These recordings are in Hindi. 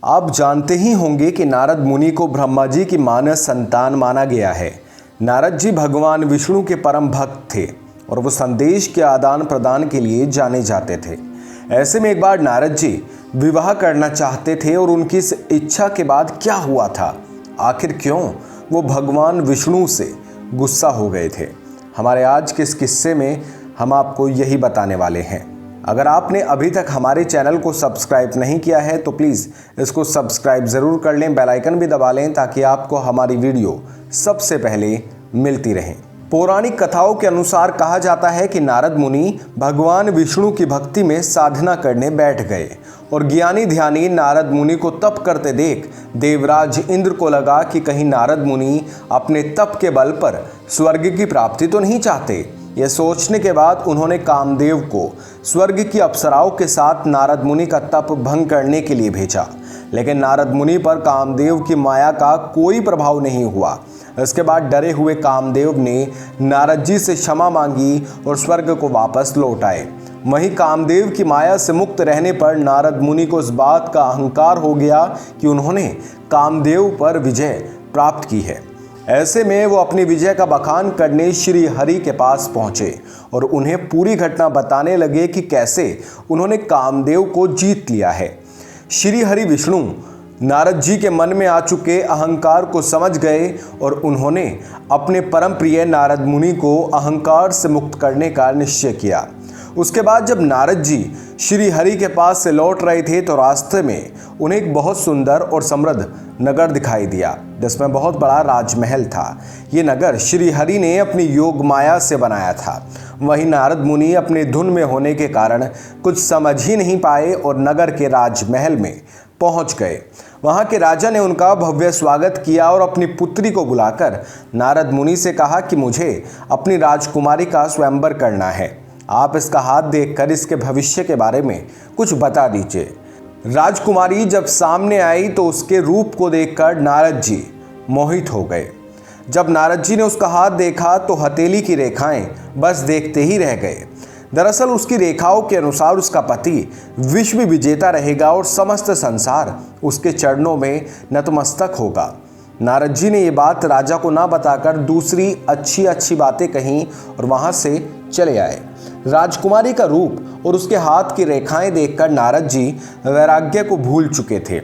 आप जानते ही होंगे कि नारद मुनि को ब्रह्मा जी की मानस संतान माना गया है। नारद जी भगवान विष्णु के परम भक्त थे और वो संदेश के आदान प्रदान के लिए जाने जाते थे। ऐसे में एक बार नारद जी विवाह करना चाहते थे और उनकी इस इच्छा के बाद क्या हुआ था, आखिर क्यों वो भगवान विष्णु से गुस्सा हो गए थे, हमारे आज के इस किस्से में हम आपको यही बताने वाले हैं। अगर आपने अभी तक हमारे चैनल को सब्सक्राइब नहीं किया है तो प्लीज़ इसको सब्सक्राइब ज़रूर कर लें, बेल आइकन भी दबा लें ताकि आपको हमारी वीडियो सबसे पहले मिलती रहे। पौराणिक कथाओं के अनुसार कहा जाता है कि नारद मुनि भगवान विष्णु की भक्ति में साधना करने बैठ गए और ज्ञानी ध्यानी नारद मुनि को तप करते देख देवराज इंद्र को लगा कि कहीं नारद मुनि अपने तप के बल पर स्वर्ग की प्राप्ति तो नहीं चाहते। यह सोचने के बाद उन्होंने कामदेव को स्वर्ग की अप्सराओं के साथ नारद मुनि का तप भंग करने के लिए भेजा, लेकिन नारद मुनि पर कामदेव की माया का कोई प्रभाव नहीं हुआ। इसके बाद डरे हुए कामदेव ने नारद जी से क्षमा मांगी और स्वर्ग को वापस लौट आए। वहीं कामदेव की माया से मुक्त रहने पर नारद मुनि को इस बात का अहंकार हो गया कि उन्होंने कामदेव पर विजय प्राप्त की है। ऐसे में वो अपनी विजय का बखान करने श्री हरि के पास पहुंचे और उन्हें पूरी घटना बताने लगे कि कैसे उन्होंने कामदेव को जीत लिया है। श्री हरि विष्णु नारद जी के मन में आ चुके अहंकार को समझ गए और उन्होंने अपने परम प्रिय नारद मुनि को अहंकार से मुक्त करने का निश्चय किया। उसके बाद जब नारद जी श्री हरि के पास से लौट रहे थे तो रास्ते में उन्हें एक बहुत सुंदर और समृद्ध नगर दिखाई दिया जिसमें बहुत बड़ा राजमहल था। ये नगर श्री हरि ने अपनी योग माया से बनाया था। वहीं नारद मुनि अपने धुन में होने के कारण कुछ समझ ही नहीं पाए और नगर के राजमहल में पहुंच गए। वहां के राजा ने उनका भव्य स्वागत किया और अपनी पुत्री को बुलाकर नारद मुनि से कहा कि मुझे अपनी राजकुमारी का स्वयंवर करना है। आप इसका हाथ देखकर इसके भविष्य के बारे में कुछ बता दीजिए। राजकुमारी जब सामने आई तो उसके रूप को देखकर नारद जी मोहित हो गए। जब नारद जी ने उसका हाथ देखा तो हथेली की रेखाएं बस देखते ही रह गए। दरअसल उसकी रेखाओं के अनुसार उसका पति विश्व विजेता रहेगा और समस्त संसार उसके चरणों में नतमस्तक होगा। नारद जी ने ये बात राजा को ना बताकर दूसरी अच्छी बातें कहीं और वहां से चले आए। राजकुमारी का रूप और उसके हाथ की रेखाएं देखकर नारद जी वैराग्य को भूल चुके थे।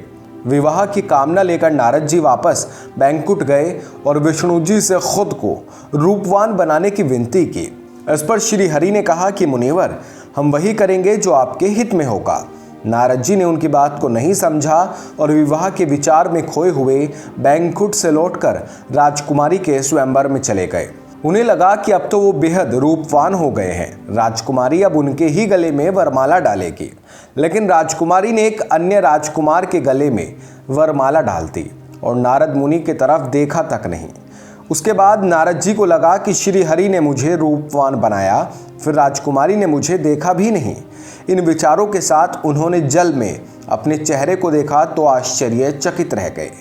विवाह की कामना लेकर नारद जी वापस बैंकुट गए और विष्णु जी से खुद को रूपवान बनाने की विनती की। इस पर श्री हरि ने कहा कि मुनिवर, हम वही करेंगे जो आपके हित में होगा। नारद जी ने उनकी बात को नहीं समझा और विवाह के विचार में खोए हुए बैंकुट से लौटकर राजकुमारी के स्वयंवर में चले गए। उन्हें लगा कि अब तो वो बेहद रूपवान हो गए हैं, राजकुमारी अब उनके ही गले में वरमाला डालेगी। लेकिन राजकुमारी ने एक अन्य राजकुमार के गले में वरमाला डाल दी और नारद मुनि की तरफ देखा तक नहीं। उसके बाद नारद जी को लगा कि श्री हरि ने मुझे रूपवान बनाया, फिर राजकुमारी ने मुझे देखा भी नहीं। इन विचारों के साथ उन्होंने जल में अपने चेहरे को देखा तो आश्चर्यचकित रह गए।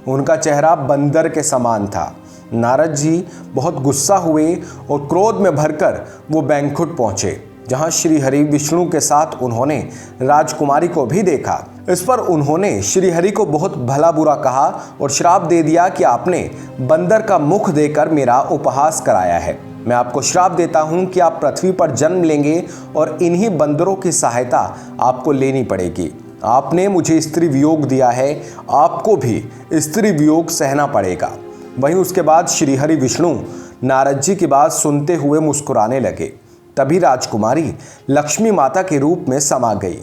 उनका चेहरा बंदर के समान था। नारद जी बहुत गुस्सा हुए और क्रोध में भरकर वो बैंकुट पहुंचे जहां श्री हरि विष्णु के साथ उन्होंने राजकुमारी को भी देखा। इस पर उन्होंने श्री हरि को बहुत भला बुरा कहा और श्राप दे दिया कि आपने बंदर का मुख देकर मेरा उपहास कराया है। मैं आपको श्राप देता हूं कि आप पृथ्वी पर जन्म लेंगे और इन्हीं बंदरों की सहायता आपको लेनी पड़ेगी। आपने मुझे स्त्री वियोग दिया है, आपको भी स्त्री वियोग सहना पड़ेगा। वहीं उसके बाद श्री हरि विष्णु नारद जी की बात सुनते हुए मुस्कुराने लगे। तभी राजकुमारी लक्ष्मी माता के रूप में समा गई।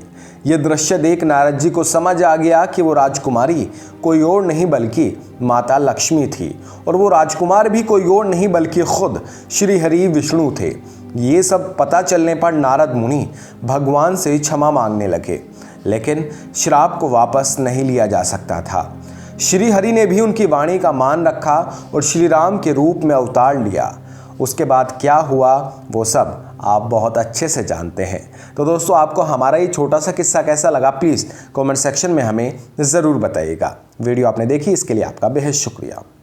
यह दृश्य देख नारद जी को समझ आ गया कि वो राजकुमारी कोई और नहीं बल्कि माता लक्ष्मी थी और वो राजकुमार भी कोई और नहीं बल्कि खुद श्री हरि विष्णु थे। ये सब पता चलने पर नारद मुनि भगवान से क्षमा मांगने लगे, लेकिन श्राप को वापस नहीं लिया जा सकता था। श्री हरि ने भी उनकी वाणी का मान रखा और श्री राम के रूप में अवतार लिया। उसके बाद क्या हुआ वो सब आप बहुत अच्छे से जानते हैं। तो दोस्तों, आपको हमारा ये छोटा सा किस्सा कैसा लगा प्लीज़ कमेंट सेक्शन में हमें ज़रूर बताइएगा। वीडियो आपने देखी इसके लिए आपका बेहद शुक्रिया।